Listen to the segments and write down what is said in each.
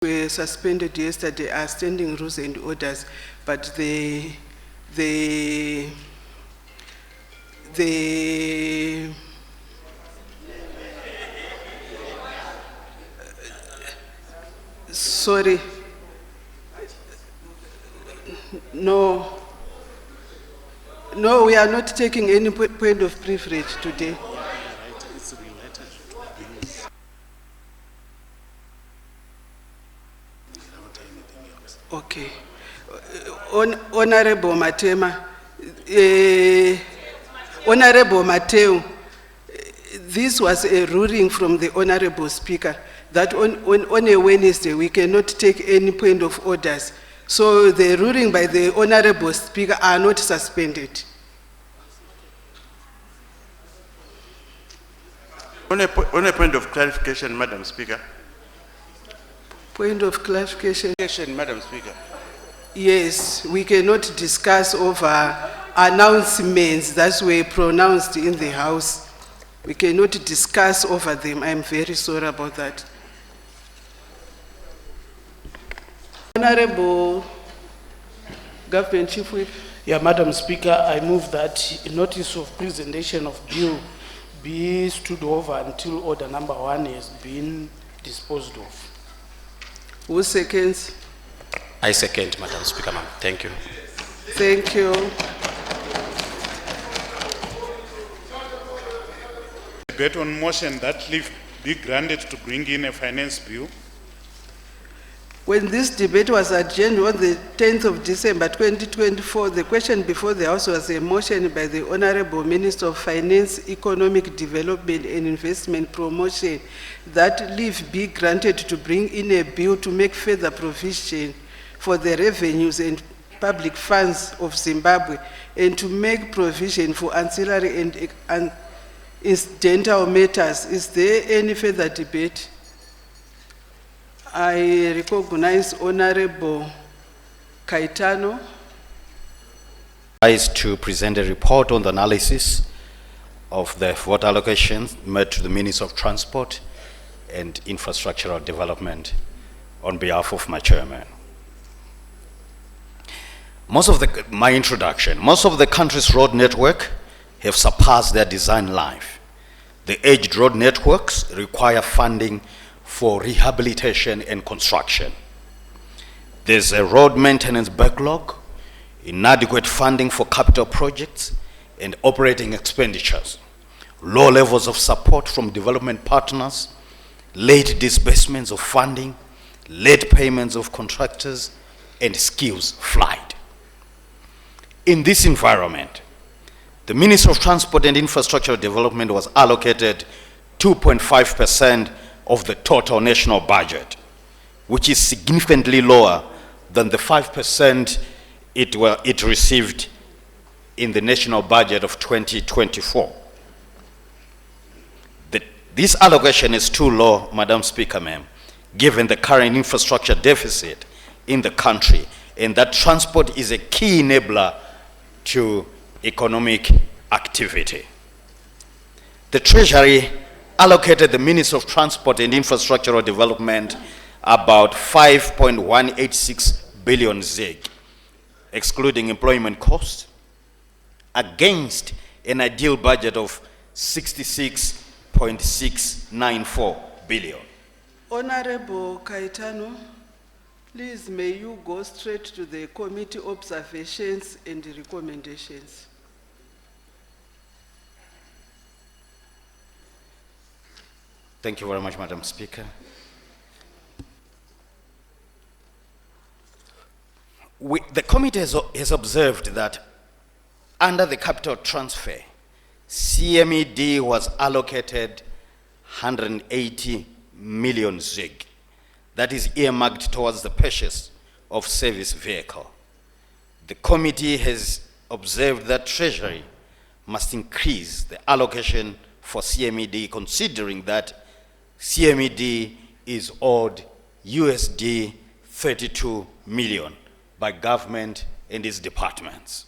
were suspended yesterday are standing rules and orders, but the sorry, no, we are not taking any point of privilege today. It's related to bills. Without anything else. Okay. Honorable Matema, Honorable Mateo, this was a ruling from the Honorable Speaker that on a Wednesday we cannot take any point of orders. So the ruling by the Honorable Speaker are not suspended. On a point of clarification, Madam Speaker. Point of clarification. Madam Speaker. Yes, we cannot discuss over announcements that were pronounced in the House. We cannot discuss over them. I'm very sorry about that. Honorable Government Chief Whip. Yeah, Madam Speaker, I move that notice of presentation of bill be stood over until order number 1 has been disposed of. Who seconds? I second, Madam Speaker, ma'am. Thank you. Thank you. Debate on motion that leave be granted to bring in a finance bill. When this debate was adjourned on the 10th of December 2024, the question before the House was a motion by the Honorable Minister of Finance, Economic Development and Investment Promotion that leave be granted to bring in a bill to make further provision for the revenues and public funds of Zimbabwe and to make provision for ancillary and incidental matters. Is there any further debate? I recognize Honorable Kaitano. Is to present a report on the analysis of the vote allocations made to the Minister of Transport and Infrastructural Development on behalf of my chairman. Most of the country's road network have surpassed their design life. The aged road networks require funding for rehabilitation and construction. There's a road maintenance backlog, inadequate funding for capital projects and operating expenditures, low levels of support from development partners, late disbursements of funding, late payments of contractors, and skills flight. In this environment, the Ministry of Transport and Infrastructure Development was allocated 2.5% of the total national budget, which is significantly lower than the 5% it received in the national budget of 2024. This allocation is too low, Madam Speaker, ma'am, given the current infrastructure deficit in the country, and that transport is a key enabler to economic activity. The Treasury allocated the Ministry of Transport and Infrastructural Development about 5.186 billion ZiG, excluding employment costs, against an ideal budget of 66.694 billion. Honorable Kaitano, please may you go straight to the committee observations and recommendations. Thank you very much, Madam Speaker. The committee has observed that under the capital transfer, CMED was allocated 180 million ZiG. That is earmarked towards the purchase of service vehicle. The committee has observed that Treasury must increase the allocation for CMED, considering that CMED is owed USD 32 million by government and its departments.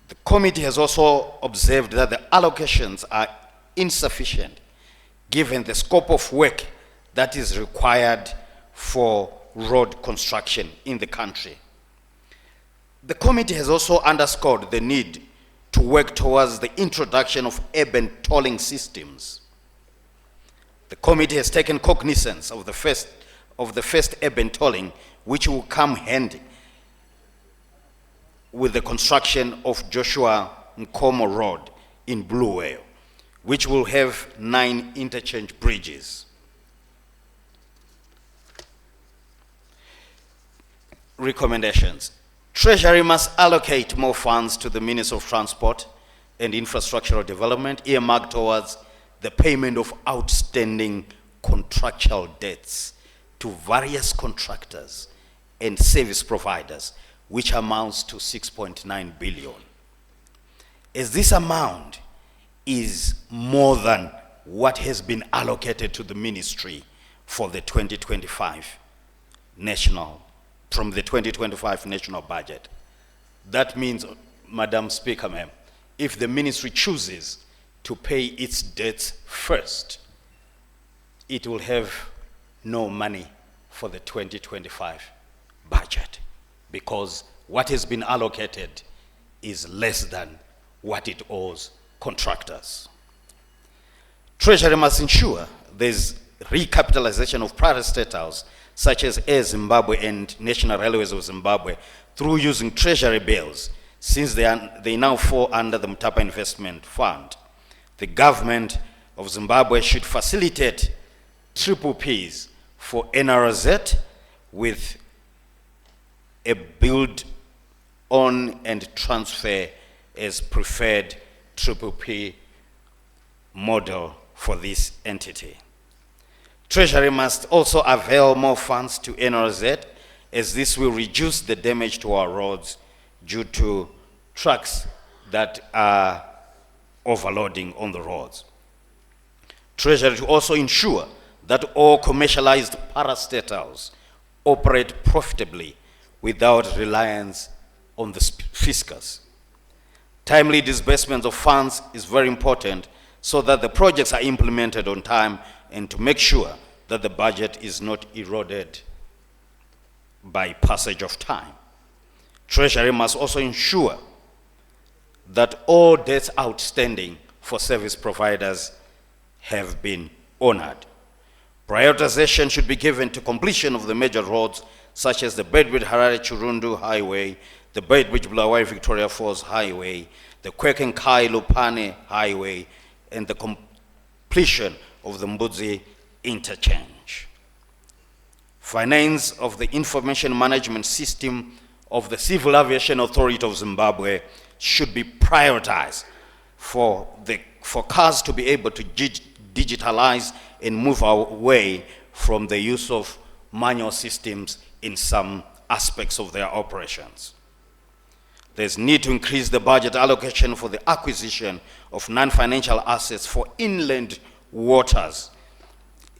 The committee has also observed that the allocations are insufficient given the scope of work that is required for road construction in the country. The committee has also underscored the need to work towards the introduction of urban tolling systems. The committee has taken cognizance of the first urban tolling, which will come handy with the construction of Joshua Nkomo Road in Blue Whale, which will have 9 interchange bridges. Recommendations. Treasury must allocate more funds to the Ministry of Transport and Infrastructural Development, earmarked towards the payment of outstanding contractual debts to various contractors and service providers, which amounts to 6.9 billion. As this amount is more than what has been allocated to the ministry for the 2025 from the 2025 national budget. That means, Madam Speaker, ma'am, if the ministry chooses to pay its debts first, it will have no money for the 2025 budget, because what has been allocated is less than what it owes contractors. Treasury must ensure there's recapitalization of private status such as Air Zimbabwe and National Railways of Zimbabwe through using treasury bills, since they now fall under the Mutapa Investment Fund. The government of Zimbabwe should facilitate triple Ps for NRZ with a build on and transfer as preferred triple P model for this entity. Treasury must also avail more funds to NRZ, as this will reduce the damage to our roads due to trucks that are overloading on the roads. Treasury to also ensure that all commercialized parastatals operate profitably without reliance on the fiscus. Timely disbursement of funds is very important so that the projects are implemented on time, and to make sure that the budget is not eroded by passage of time. Treasury must also ensure that all debts outstanding for service providers have been honored. Prioritization should be given to completion of the major roads such as the Bedwith Harare Churundu Highway, the Bedwith Bulawayo Victoria Falls Highway, the Kwekenkai Lupane Highway, and the completion of the Mbudzi interchange. Finance of the information management system of the Civil Aviation Authority of Zimbabwe should be prioritized for cars to be able to digitalize and move away from the use of manual systems in some aspects of their operations. There's need to increase the budget allocation for the acquisition of non-financial assets for inland waters,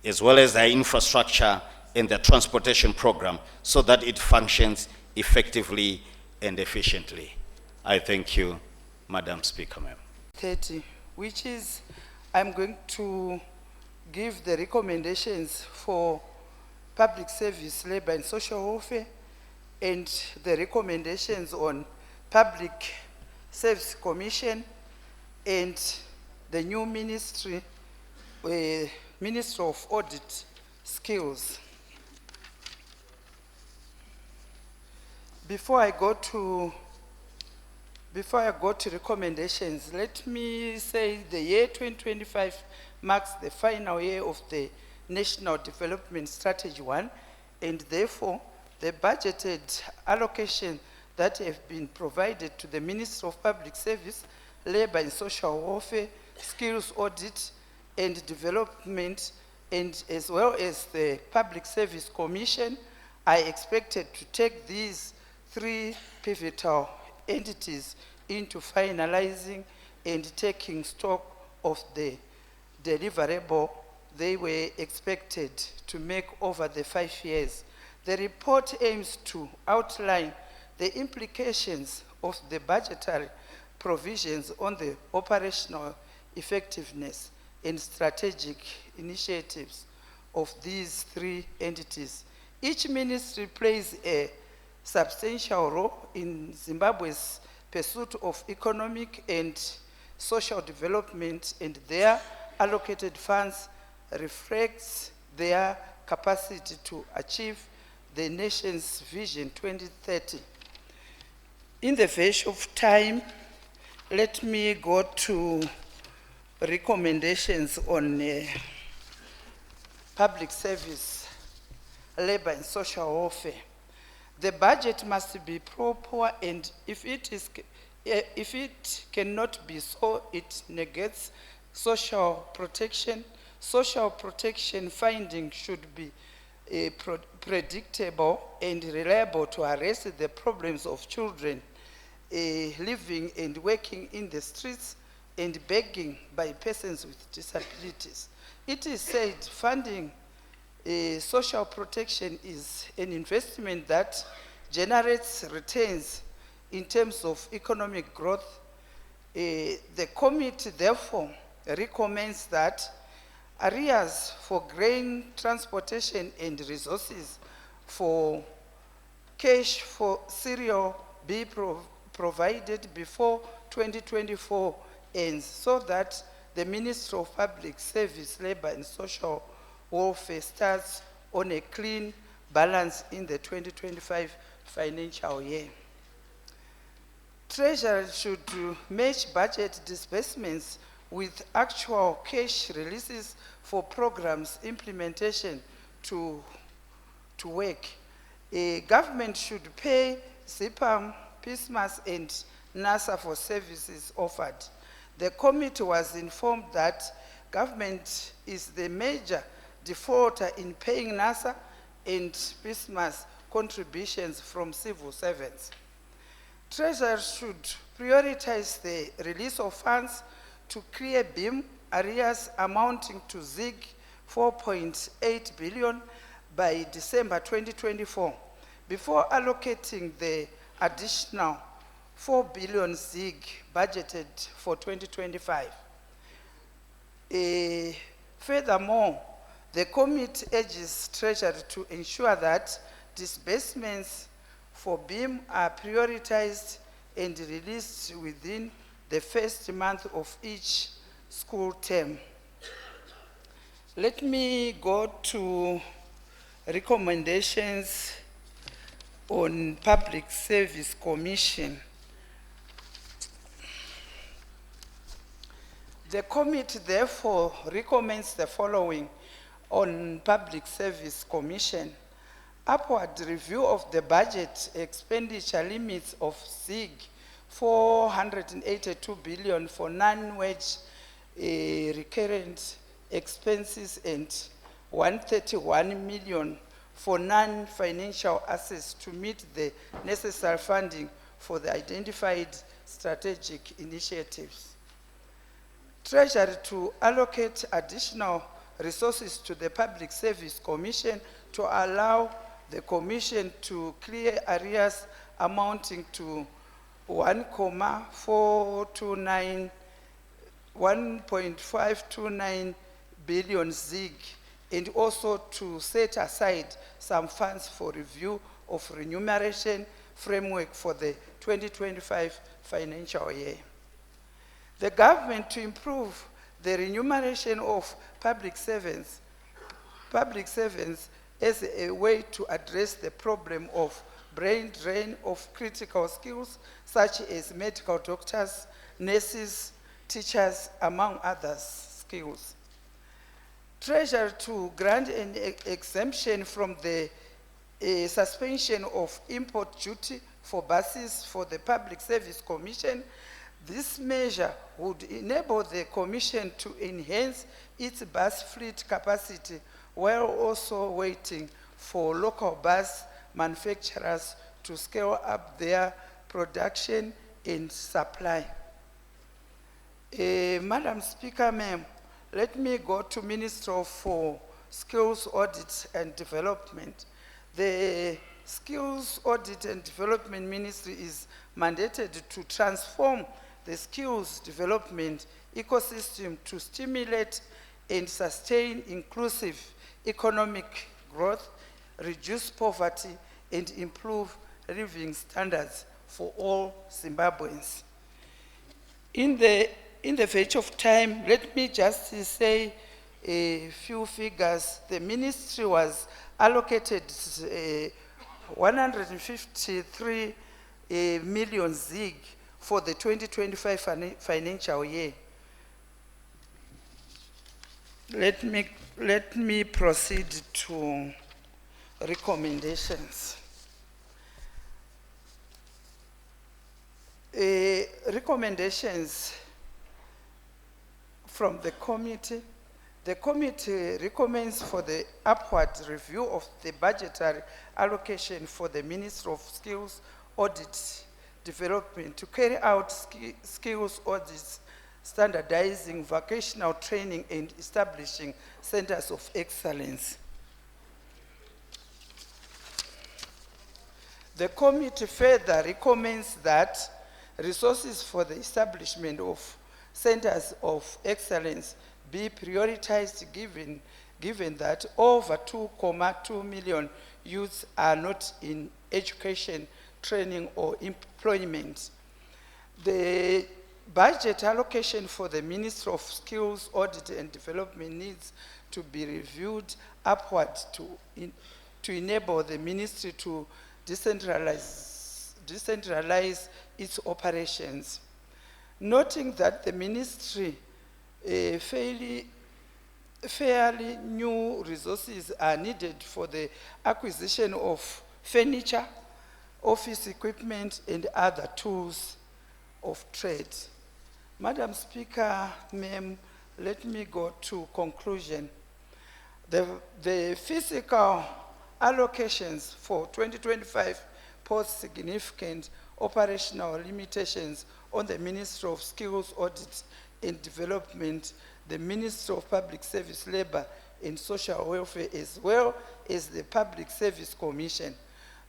as well as their infrastructure and their transportation program, so that it functions effectively and efficiently. I thank you, Madam Speaker, ma'am. 30, which is, I'm going to give the recommendations for public service, labor and social welfare, and the recommendations on public service commission and the new ministry, Minister of Audit Skills. Before I go to recommendations, let me say the year 2025 marks the final year of the National Development Strategy 1, and therefore the budgeted allocation that have been provided to the Ministry of Public Service, Labor and Social Welfare, Skills Audit and Development, and as well as the Public Service Commission, are expected to take these 3 pivotal entities into finalizing and taking stock of the deliverable they were expected to make over the 5 years. The report aims to outline the implications of the budgetary provisions on the operational effectiveness and strategic initiatives of these three entities. Each ministry plays a substantial role in Zimbabwe's pursuit of economic and social development, and their allocated funds reflects their capacity to achieve the nation's Vision 2030. In the verge of time, let me go to recommendations on public service, labor and social welfare. The budget must be proper, and if it cannot be so, it negates social protection. Social protection findings should be predictable and reliable to address the problems of children living and working in the streets and begging by persons with disabilities. It is said funding social protection is an investment that generates returns in terms of economic growth. The committee therefore recommends that areas for grain transportation and resources for cash for cereal be provided before 2024 ends, so that the Ministry of Public Service, Labor and Social Welfare starts on a clean balance in the 2025 financial year. Treasury should match budget disbursements with actual cash releases for programs implementation to work. Government should pay ZIPAM, PISMAS and NASA for services offered. The committee was informed that government is the major defaulter in paying NASA and PISMAS contributions from civil servants. Treasury should prioritize the release of funds to clear BIM arrears amounting to ZiG 4.8 billion by December 2024, before allocating the additional 4 billion ZiG budgeted for 2025. Furthermore, the committee urges Treasury to ensure that disbursements for BIM are prioritized and released within the first month of each school term. Let me go to recommendations on Public Service Commission. The committee therefore recommends the following on Public Service Commission: upward review of the budget expenditure limits of ZiG 482 billion for non-wage recurrent expenses and 131 million for non-financial assets to meet the necessary funding for the identified strategic initiatives. Treasury to allocate additional resources to the Public Service Commission to allow the Commission to clear arrears amounting to 1.529 billion ZiG, and also to set aside some funds for review of remuneration framework for the 2025 financial year. The government to improve the remuneration of public servants as a way to address the problem of brain drain of critical skills such as medical doctors, nurses, teachers, among other skills. Treasury to grant an exemption from the suspension of import duty for buses for the Public Service Commission. This measure would enable the Commission to enhance its bus fleet capacity while also waiting for local bus manufacturers to scale up their production and supply. Madam Speaker, ma'am, let me go to Minister for Skills Audit and Development. The Skills Audit and Development Ministry is mandated to transform the skills development ecosystem to stimulate and sustain inclusive economic growth, reduce poverty, and improve living standards for all Zimbabweans. In the verge of time, let me just say a few figures. The ministry was allocated 153 million ZiG for the 2025 financial year. Let me proceed to recommendations. Recommendations from the committee. The committee recommends for the upward review of the budgetary allocation for the Ministry of Skills Audit Development to carry out skills audits, standardizing vocational training, and establishing centers of excellence. The committee further recommends that resources for the establishment of centers of excellence be prioritized given that over 2.2 million youths are not in education, training, or employment. The budget allocation for the Ministry of Skills Audit and Development needs to be reviewed upward to enable the ministry to decentralize its operations. Noting that the ministry fairly new resources are needed for the acquisition of furniture, office equipment, and other tools of trade. Madam Speaker, ma'am, let me go to conclusion. The physical allocations for 2025 pose significant operational limitations on the Ministry of Skills Audit and Development, the Ministry of Public Service, Labor and Social Welfare, as well as the Public Service Commission.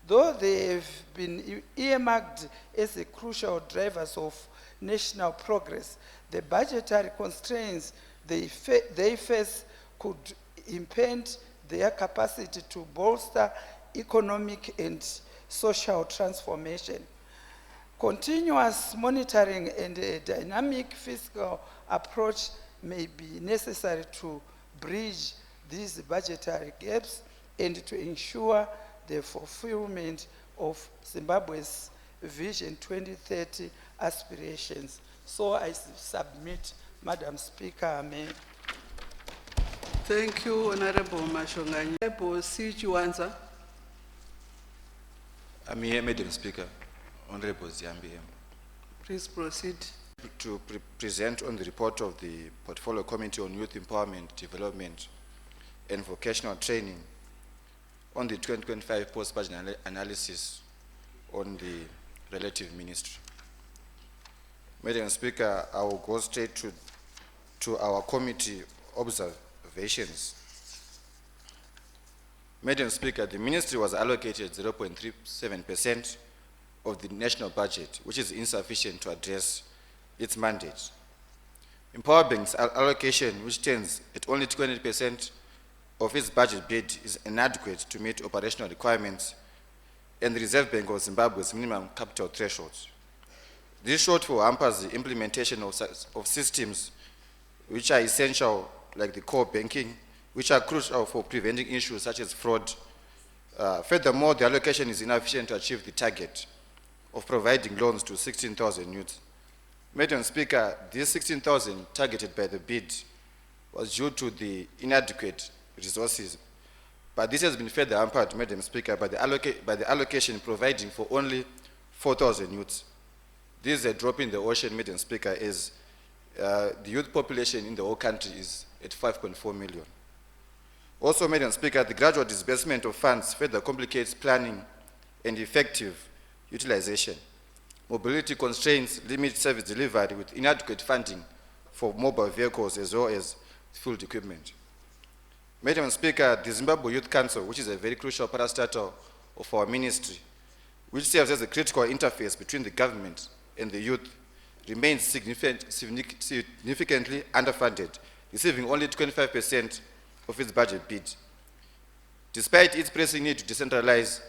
Though they have been earmarked as the crucial drivers of national progress, the budgetary constraints they face could impede their capacity to bolster economic and social transformation. Continuous monitoring and a dynamic fiscal approach may be necessary to bridge these budgetary gaps and to ensure the fulfillment of Zimbabwe's Vision 2030 aspirations. So I submit, Madam Speaker, may. Thank you, Honorable Mashonganya. Honorable C. Chiwanza. I'm here, Madam Speaker. Honorable Ziambi. Please proceed. To present on the report of the Portfolio Committee on Youth Empowerment, Development and Vocational Training on the 2025 post-budget analysis on the relative ministry. Madam Speaker, I will go straight to our committee observations. Madam Speaker, the ministry was allocated 0.37% of the national budget, which is insufficient to address its mandate. Empower Bank's allocation, which stands at only 20% of its budget bid, is inadequate to meet operational requirements and the Reserve Bank of Zimbabwe's minimum capital thresholds. This shortfall hampers the implementation of systems which are essential, like the core banking, which are crucial for preventing issues such as fraud. Furthermore, the allocation is insufficient to achieve the target of providing loans to 16,000 youths. Madam Speaker, these 16,000 targeted by the bid was due to the inadequate resources, but this has been further hampered, Madam Speaker, by the allocation providing for only 4,000 youths. This is a drop in the ocean, Madam Speaker, as the youth population in the whole country is at 5.4 million. Also, Madam Speaker, the gradual disbursement of funds further complicates planning and effective utilization. Mobility constraints limit service delivery with inadequate funding for mobile vehicles as well as field equipment. Madam Speaker, the Zimbabwe Youth Council, which is a very crucial parastatal of our ministry, which serves as a critical interface between the government and the youth, remains significantly underfunded, receiving only 25% of its budget bid. Despite its pressing need to decentralize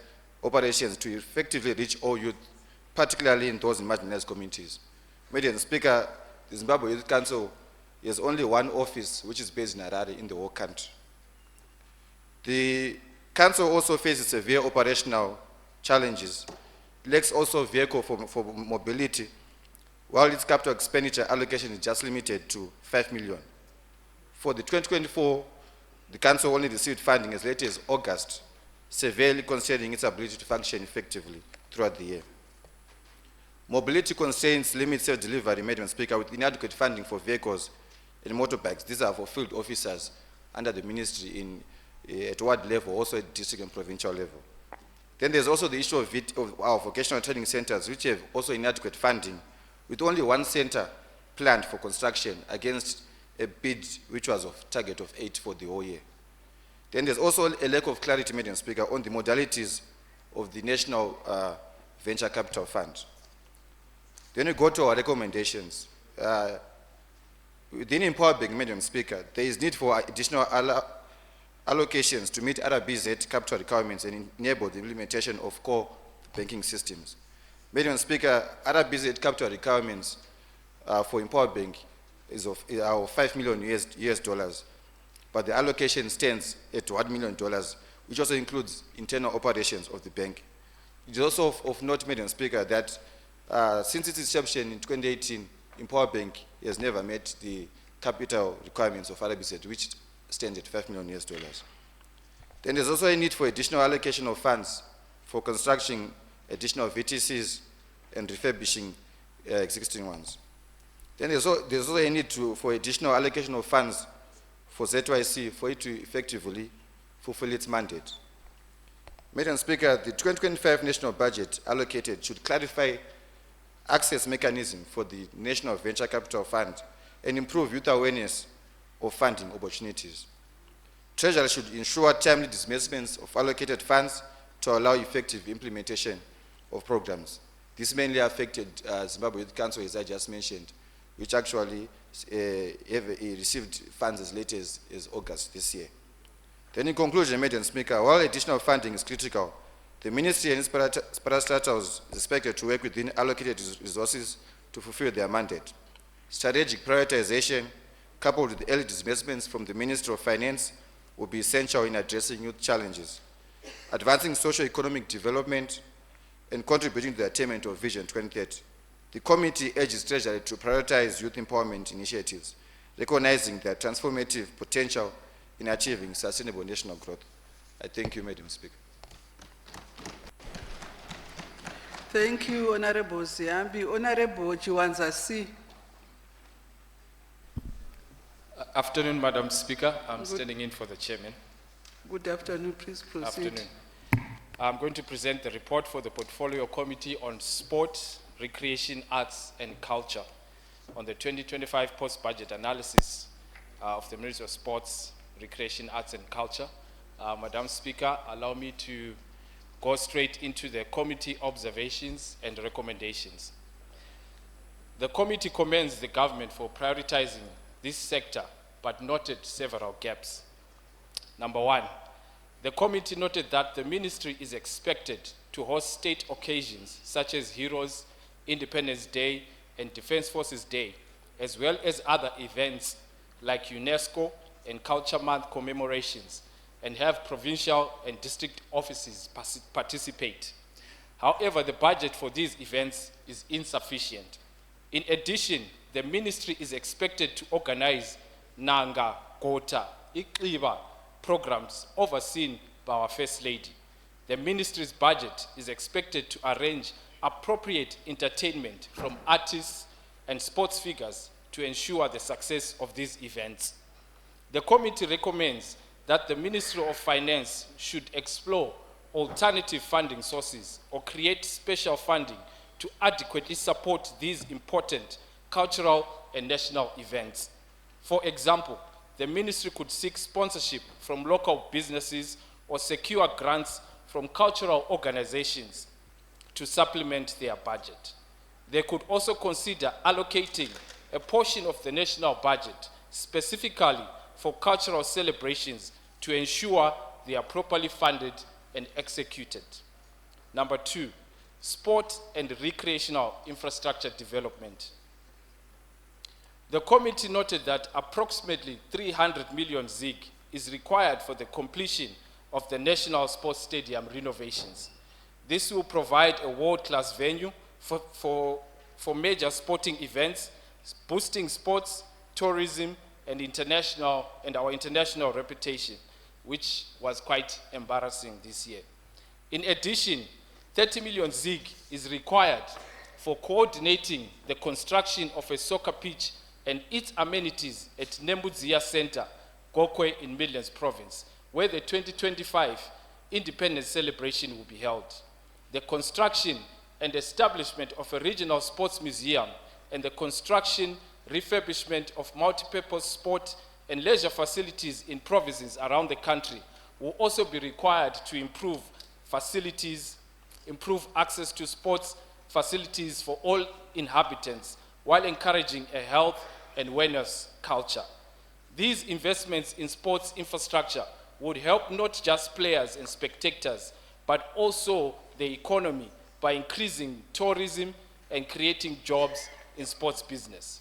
operations to effectively reach all youth, particularly in those in marginalized communities. Madam Speaker, the Zimbabwe Youth Council has only one office, which is based in Harare in the whole country. The council also faces severe operational challenges, lacks also vehicle for mobility, while its capital expenditure allocation is just limited to 5 million. For the 2024, the council only received funding as late as August, severely constraining its ability to function effectively throughout the year. Mobility constraints limit self-delivery, Madam Speaker, with inadequate funding for vehicles and motorbikes. These are for field officers under the ministry at ward level, also at district and provincial level. Then there's also the issue of our vocational training centers, which have also inadequate funding, with only one center planned for construction against a bid which was of target of 8 for the whole year. Then there's also a lack of clarity, Madam Speaker, on the modalities of the National Venture Capital Fund. Then we go to our recommendations. Within Empower Bank, Madam Speaker, there is need for additional allocations to meet RBZ capital requirements and enable the implementation of core banking systems. Madam Speaker, RBZ capital requirements for Empower Bank is of $5 million US dollars, but the allocation stands at $1 million, which also includes internal operations of the bank. It is also of note, Madam Speaker, that since its inception in 2018, Empower Bank has never met the capital requirements of RBZ, which stands at $5 million US dollars. Then there's also a need for additional allocation of funds for constructing additional VTCs and refurbishing existing ones. Then there's also a need for additional allocation of funds for ZYC for it to effectively fulfill its mandate. Madam Speaker, the 2025 national budget allocated should clarify access mechanism for the National Venture Capital Fund and improve youth awareness of funding opportunities. Treasury should ensure timely disbursements of allocated funds to allow effective implementation of programs. This mainly affected Zimbabwe Youth Council, as I just mentioned, which actually received funds as late as August this year. Then in conclusion, Madam Speaker, while additional funding is critical, the Ministry and its parastatals is expected to work within allocated resources to fulfill their mandate. Strategic prioritization, coupled with early disbursements from the Ministry of Finance, will be essential in addressing youth challenges, advancing socio-economic development, and contributing to the attainment of Vision 2030. The committee urges Treasury to prioritize youth empowerment initiatives, recognizing their transformative potential in achieving sustainable national growth. I thank you, Madam Speaker. Thank you, Honorable Ziambi. Honorable Chiwanza C. Afternoon, Madam Speaker. I'm standing in for the chairman. Good afternoon, please proceed. Afternoon. I'm going to present the report for the Portfolio Committee on Sport, Recreation, Arts and Culture on the 2025 post-budget analysis of the Ministry of Sports, Recreation, Arts and Culture. Madam Speaker, allow me to go straight into the committee observations and recommendations. The committee commends the government for prioritizing this sector, but noted several gaps. Number one, the committee noted that the ministry is expected to host state occasions such as Heroes, Independence Day, and Defense Forces Day, as well as other events like UNESCO and Culture Month commemorations, and have provincial and district offices participate. However, the budget for these events is insufficient. In addition, the ministry is expected to organize Nanga, Gota, Ikliba programs overseen by our First Lady. The ministry's budget is expected to arrange appropriate entertainment from artists and sports figures to ensure the success of these events. The committee recommends that the Ministry of Finance should explore alternative funding sources or create special funding to adequately support these important cultural and national events. For example, the ministry could seek sponsorship from local businesses or secure grants from cultural organizations to supplement their budget. They could also consider allocating a portion of the national budget specifically for cultural celebrations to ensure they are properly funded and executed. Number 2, sport and recreational infrastructure development. The committee noted that approximately 300 million ZiG is required for the completion of the National Sports Stadium renovations. This will provide a world-class venue for major sporting events, boosting sports, tourism, and our international reputation, which was quite embarrassing this year. In addition, 30 million ZiG is required for coordinating the construction of a soccer pitch and its amenities at Nembudzia Center, Gokwe in Midlands Province, where the 2025 Independence Celebration will be held. The construction and establishment of a regional sports museum and the construction, refurbishment of multi-purpose sport and leisure facilities in provinces around the country will also be required to improve facilities, improve access to sports facilities for all inhabitants, while encouraging a health and wellness culture. These investments in sports infrastructure would help not just players and spectators, but also the economy by increasing tourism and creating jobs in sports business.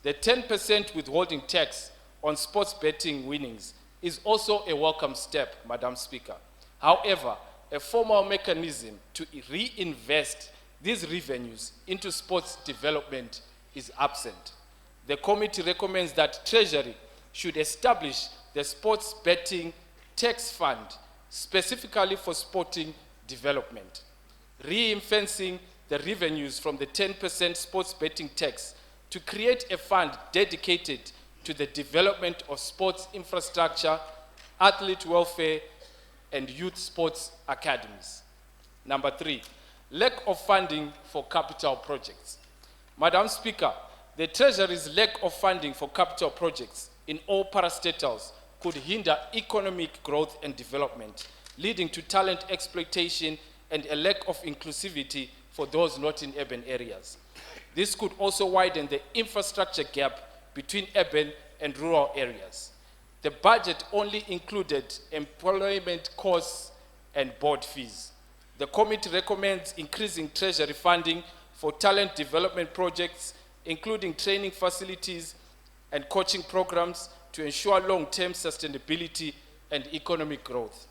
The 10% withholding tax on sports betting winnings is also a welcome step, Madam Speaker. However, a formal mechanism to reinvest these revenues into sports development is absent. The committee recommends that Treasury should establish the sports betting tax fund specifically for sporting development, ring-fencing the revenues from the 10% sports betting tax to create a fund dedicated to the development of sports infrastructure, athlete welfare, and youth sports academies. Number 3, lack of funding for capital projects. Madam Speaker, the Treasury's lack of funding for capital projects in all parastatals could hinder economic growth and development, leading to talent exploitation and a lack of inclusivity for those not in urban areas. This could also widen the infrastructure gap between urban and rural areas. The budget only included employment costs and board fees. The committee recommends increasing Treasury funding for talent development projects, including training facilities and coaching programs to ensure long-term sustainability and economic growth.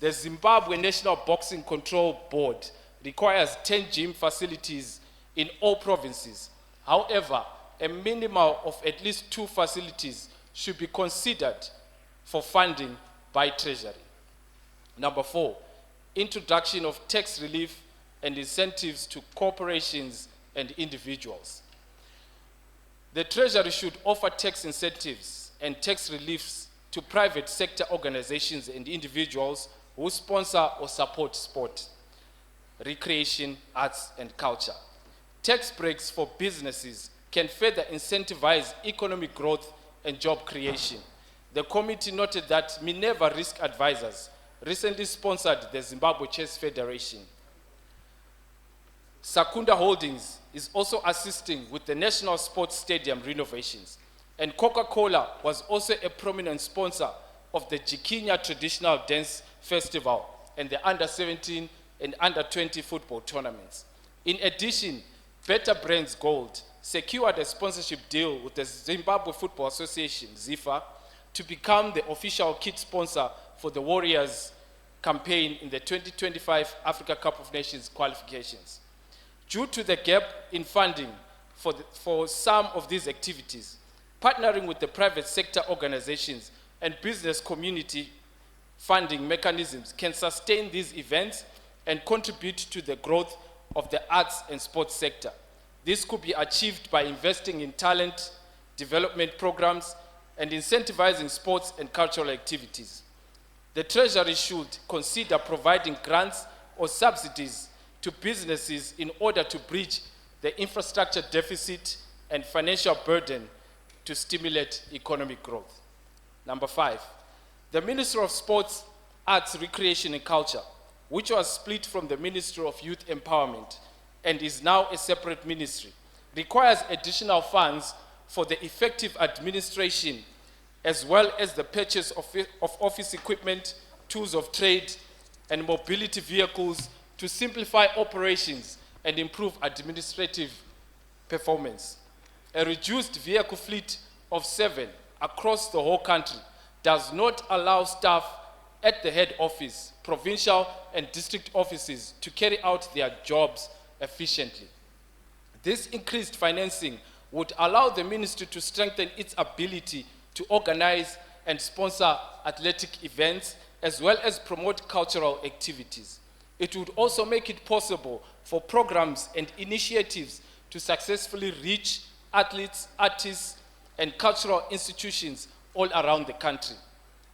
The Zimbabwe National Boxing Control Board requires 10 gym facilities in all provinces. However, a minimum of at least 2 facilities should be considered for funding by Treasury. Number 4, introduction of tax relief and incentives to corporations and individuals. The Treasury should offer tax incentives and tax reliefs to private sector organizations and individuals who sponsor or support sport, recreation, arts, and culture. Tax breaks for businesses can further incentivize economic growth and job creation. The committee noted that Minerva Risk Advisors recently sponsored the Zimbabwe Chess Federation. Sakunda Holdings is also assisting with the National Sports Stadium renovations, and Coca-Cola was also a prominent sponsor of the Jikinya Traditional Dance Festival and the Under-17 and Under-20 football tournaments. In addition, Better Brands Gold secured a sponsorship deal with the Zimbabwe Football Association, ZIFA, to become the official kit sponsor for the Warriors campaign in the 2025 Africa Cup of Nations qualifications. Due to the gap in funding for some of these activities, partnering with the private sector organizations and business community funding mechanisms can sustain these events and contribute to the growth of the arts and sports sector. This could be achieved by investing in talent development programs and incentivizing sports and cultural activities. The Treasury should consider providing grants or subsidies to businesses in order to bridge the infrastructure deficit and financial burden to stimulate economic growth. Number 5, the Ministry of Sports, Arts, Recreation and Culture, which was split from the Ministry of Youth Empowerment and is now a separate ministry, requires additional funds for the effective administration as well as the purchase of office equipment tools of trade and mobility vehicles to simplify operations and improve administrative performance. A reduced vehicle fleet of 7 across the whole country does not allow staff at the head office, provincial and district offices to carry out their jobs efficiently. This increased financing would allow the ministry to strengthen its ability to organize and sponsor athletic events as well as promote cultural activities. It would also make it possible for programs and initiatives to successfully reach athletes, artists, and cultural institutions all around the country.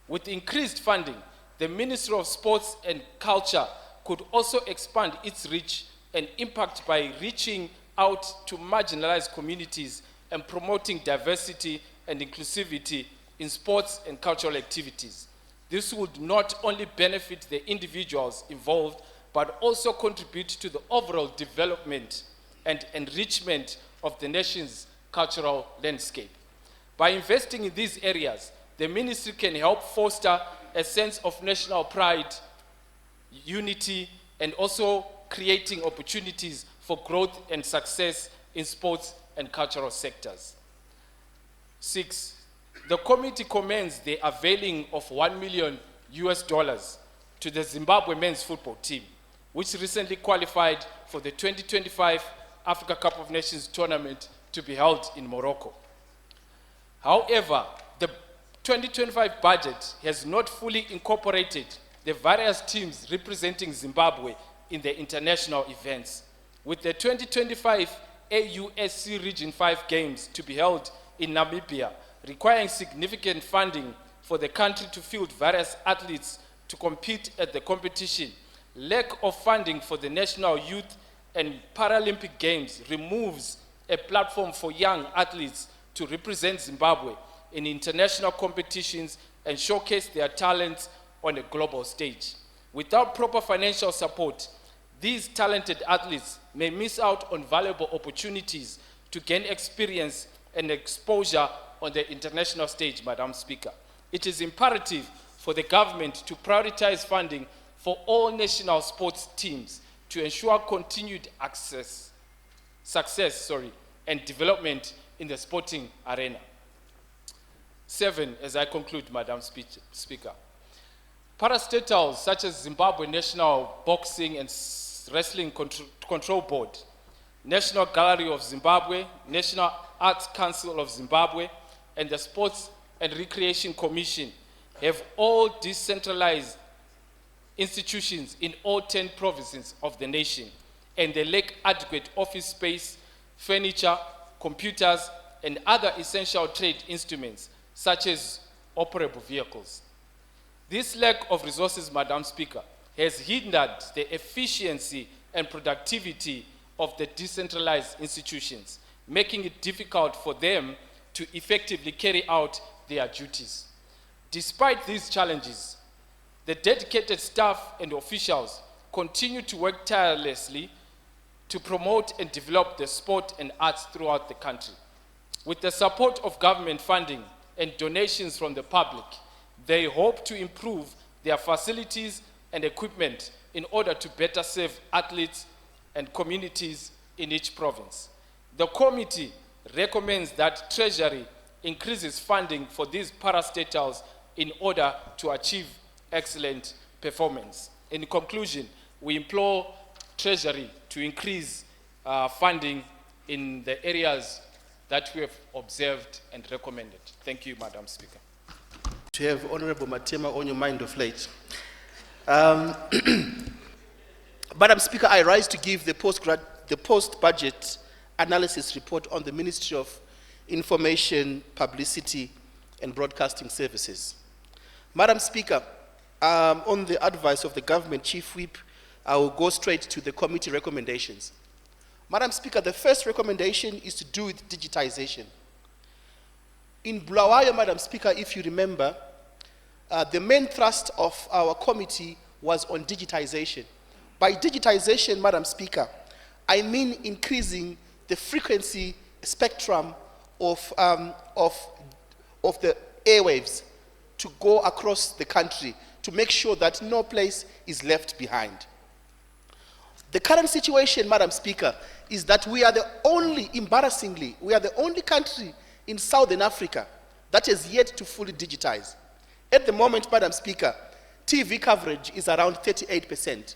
With increased funding, the Ministry of Sports and Culture could also expand its reach and impact by reaching out to marginalized communities and promoting diversity and inclusivity in sports and cultural activities. This would not only benefit the individuals involved, but also contribute to the overall development and enrichment of the nation's cultural landscape. By investing in these areas, the ministry can help foster a sense of national pride, unity, and also creating opportunities for growth and success in sports and cultural sectors. 6, the committee commends the availing of $1 million to the Zimbabwe men's football team, which recently qualified for the 2025 Africa Cup of Nations tournament to be held in Morocco. However, the 2025 budget has not fully incorporated the various teams representing Zimbabwe in the international events. With the 2025 AUSC Region 5 Games to be held in Namibia, requiring significant funding for the country to field various athletes to compete at the competition, lack of funding for the National Youth and Paralympic Games removes a platform for young athletes to represent Zimbabwe in international competitions and showcase their talents on a global stage. Without proper financial support, these talented athletes may miss out on valuable opportunities to gain experience and exposure on the international stage, Madam Speaker. It is imperative for the government to prioritize funding for all national sports teams to ensure continued success, and development in the sporting arena. 7, as I conclude, Madam Speaker. Parastatals such as Zimbabwe National Boxing and Wrestling Control Board, National Gallery of Zimbabwe, National Arts Council of Zimbabwe, and the Sports and Recreation Commission have all decentralized institutions in all 10 provinces of the nation, and they lack adequate office space, furniture, computers, and other essential trade instruments, such as operable vehicles. This lack of resources, Madam Speaker, has hindered the efficiency and productivity of the decentralized institutions, making it difficult for them to effectively carry out their duties. Despite these challenges, the dedicated staff and officials continue to work tirelessly to promote and develop the sport and arts throughout the country. With the support of government funding and donations from the public, they hope to improve their facilities and equipment in order to better serve athletes and communities in each province. The committee recommends that Treasury increases funding for these parastatals in order to achieve excellent performance. In conclusion, we implore Treasury to increase funding in the areas that we have observed and recommended. Thank you, Madam Speaker. To have Honorable Matema on your mind of late. Madam Speaker, I rise to give the post-budget analysis report on the Ministry of Information, Publicity and Broadcasting Services. Madam Speaker, on the advice of the Government Chief Whip, I will go straight to the committee recommendations. Madam Speaker, the first recommendation is to do with digitization. In Bulawayo, Madam Speaker, if you remember, the main thrust of our committee was on digitization. By digitization, Madam Speaker, I mean increasing the frequency spectrum of the airwaves to go across the country to make sure that no place is left behind. The current situation, Madam Speaker, is that we are the only, embarrassingly, we are the only country in Southern Africa that has yet to fully digitize. At the moment, Madam Speaker, TV coverage is around 38%.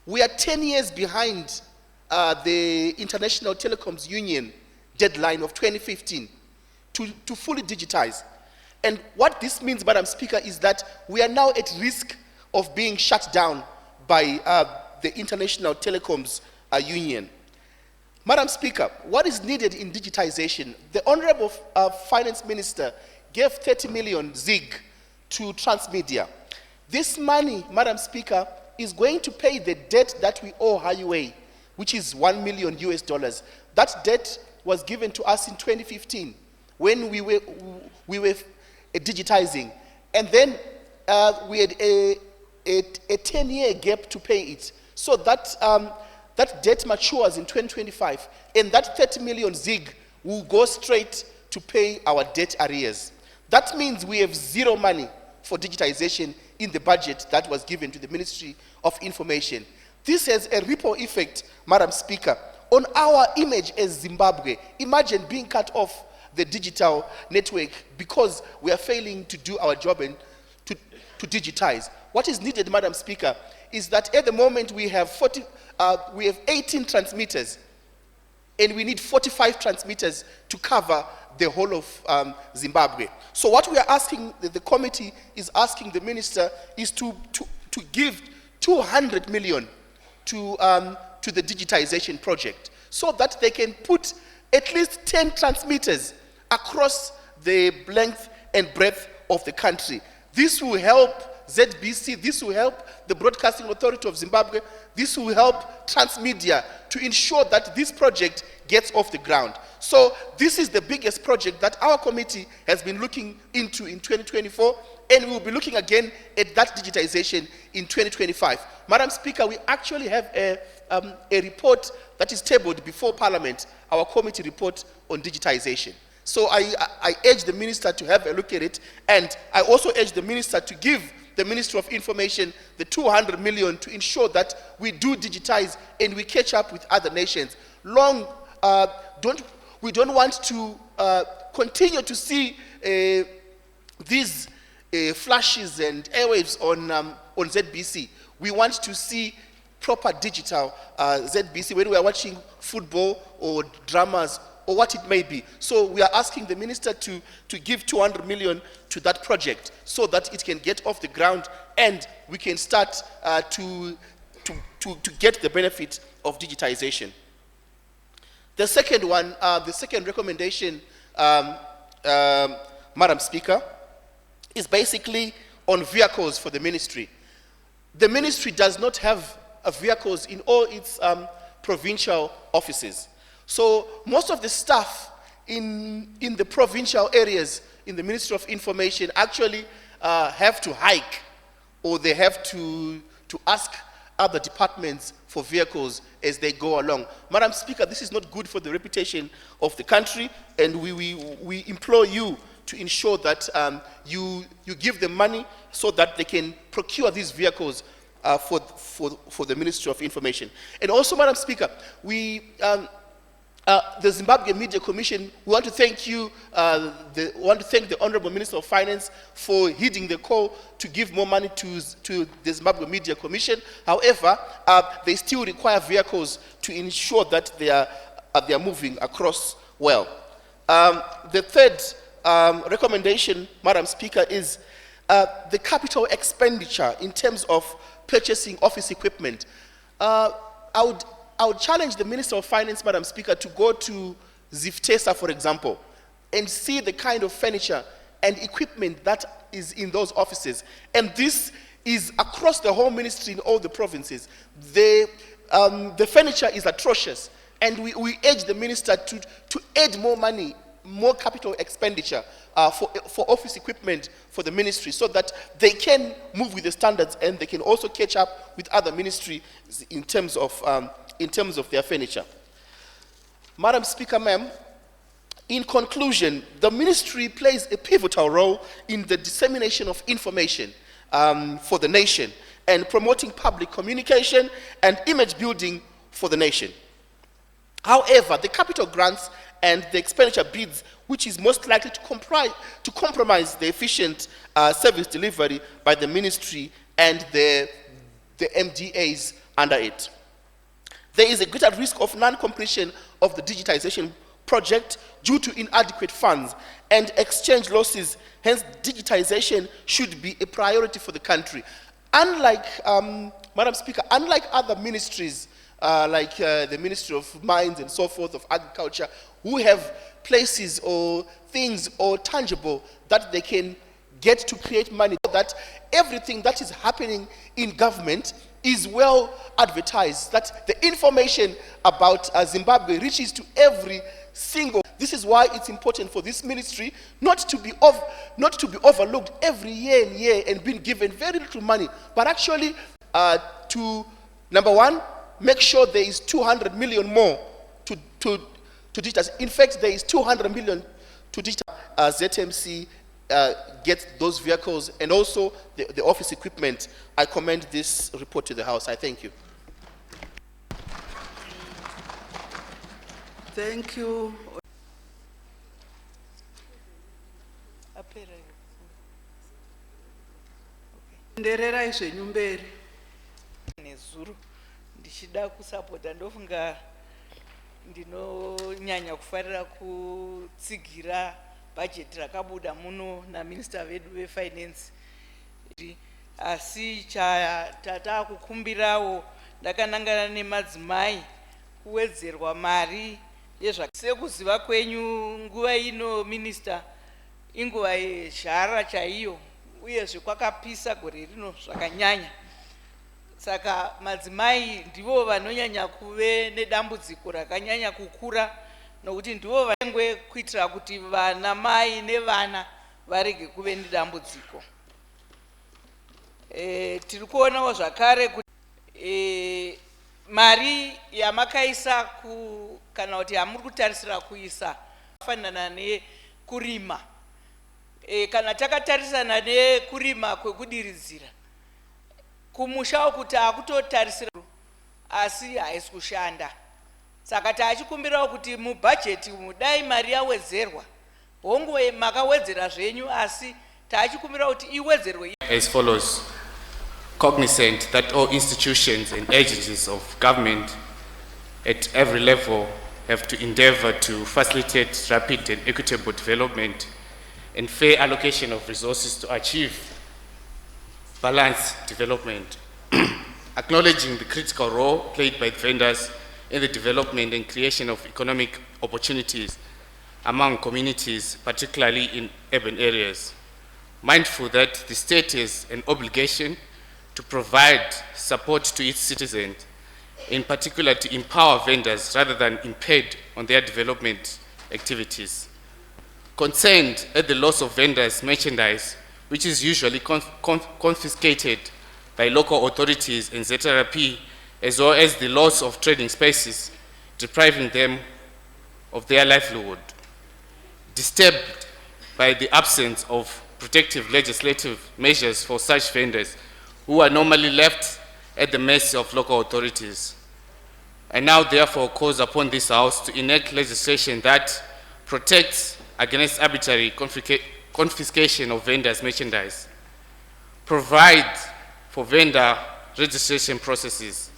We are 10 years behind the International Telecoms Union deadline of 2015 to fully digitize. And what this means, Madam Speaker, is that we are now at risk of being shut down by the International Telecoms Union. Madam Speaker, what is needed in digitization? The Honorable Finance Minister gave 30 million ZIG to Transmedia. This money, Madam Speaker, is going to pay the debt that we owe Highway, which is $1 million US. That debt was given to us in 2015 when we were digitizing. And then we had a 10-year gap to pay it. So that, that debt matures in 2025, and that 30 million ZIG will go straight to pay our debt arrears. That means we have zero money for digitization in the budget that was given to the Ministry of Information. This has a ripple effect, Madam Speaker, on our image as Zimbabwe. Imagine being cut off the digital network because we are failing to do our job and to digitize. What is needed, Madam Speaker, is that at the moment we have 18 transmitters, and we need 45 transmitters to cover the whole of Zimbabwe. So what we are asking, the committee is asking the minister, is to give 200 million to the digitization project, so that they can put at least 10 transmitters across the length and breadth of the country. This will help ZBC, this will help the Broadcasting Authority of Zimbabwe, this will help Transmedia to ensure that this project gets off the ground. So this is the biggest project that our committee has been looking into in 2024, and we will be looking again at that digitization in 2025. Madam Speaker, we actually have a report that is tabled before Parliament, our committee report on digitization. So I urge the minister to have a look at it, and I also urge the minister to give the Ministry of Information the 200 million to ensure that we do digitize and we catch up with other nations. We don't want to continue to see these flashes and airwaves on ZBC. We want to see proper digital ZBC when we are watching football or dramas or what it may be. So we are asking the minister to give 200 million to that project so that it can get off the ground and we can start to get the benefit of digitization. The second one, the second recommendation, Madam Speaker, is basically on vehicles for the ministry. The ministry does not have vehicles in all its provincial offices. So most of the staff in the provincial areas in the Ministry of Information actually have to hike, or they have to ask other departments for vehicles as they go along. Madam Speaker, this is not good for the reputation of the country, and we implore you to ensure that you give them money so that they can procure these vehicles for the Ministry of Information. And also, Madam Speaker, the Zimbabwe Media Commission, we want to thank you, want to thank the Honorable Minister of Finance for heeding the call to give more money to the Zimbabwe Media Commission. However, they still require vehicles to ensure that they are moving across well. The third recommendation, Madam Speaker, is the capital expenditure in terms of purchasing office equipment. I would challenge the Minister of Finance, Madam Speaker, to go to Ziftesa, for example, and see the kind of furniture and equipment that is in those offices. And this is across the whole ministry in all the provinces. The furniture is atrocious, and we urge the minister to add more money, more capital expenditure for office equipment for the ministry, so that they can move with the standards and they can also catch up with other ministries in terms of their furniture. Madam Speaker, ma'am, in conclusion, the ministry plays a pivotal role in the dissemination of information for the nation, and promoting public communication and image building for the nation. However, the capital grants and the expenditure bids, which is most likely to compromise the efficient service delivery by the ministry and the MDAs under it. There is a greater risk of non-completion of the digitization project due to inadequate funds and exchange losses. Hence, digitization should be a priority for the country. Unlike, Madam Speaker, unlike other ministries, like the Ministry of Mines and so forth, of Agriculture, who have places or things or tangible that they can get to create money, that everything that is happening in government is well advertised, that the information about Zimbabwe reaches to every single. This is why it's important for this ministry not to be overlooked every year and year and being given very little money, but actually to, number one, make sure there is 200 million more to digitize. In fact, there is 200 million to digitize. ZMC get those vehicles and also the office equipment. I commend this report to the House. I thank you. Thank you. Ndererai zvenyu mberi. Nezuro ndichida kusapota ndofunga ndinonyanya kufarira kutsigira budget rakabuda muno naminister vedu vefinance, asi chatata kukumbirawo ndakanangana nemadzimai kuwedzerwa mari sekuziva kwenyu nguva ino minister inguva yezhara chaiyo uyezve kwakapisa gore rino zvakanyanya, saka madzimai ndivo vanonyanya kuve nedambudziko rakanyanya kukura nokuti ndivo vanengwe kuitira kuti vana mai nevana varege kuve nedambudziko. Tiri kuonawo zvakare kuti mari yamakaisa kana kuti yamuri kutarisira kuisa fanana nekurima, kana takatarisana nekurima kwekudiridzira kumusha kuti akutotarisira asi haisi kushanda, saka tachikumbirawo kuti mubhajeti mudai mari yawedzerwa hongu makawedzera zvenyu asi tachikumbirawo kuti iwedzerwe. As follows: cognizant that all institutions and agencies of government at every level have to endeavor to facilitate rapid and equitable development and fair allocation of resources to achieve balanced development. Acknowledging the critical role played by vendors in the development and creation of economic opportunities among communities, particularly in urban areas. Mindful that the state has an obligation to provide support to its citizens, in particular to empower vendors rather than impede on their development activities. Concerned at the loss of vendors' merchandise, which is usually confiscated by local authorities and ZRP, as well as the loss of trading spaces, depriving them of their livelihood. Disturbed by the absence of protective legislative measures for such vendors who are normally left at the mercy of local authorities. I now therefore calls upon this House to enact legislation that protects against arbitrary confiscation of vendors' merchandise, provide for vendor registration processes,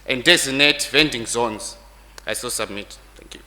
and designate vending zones. I so submit. Thank you.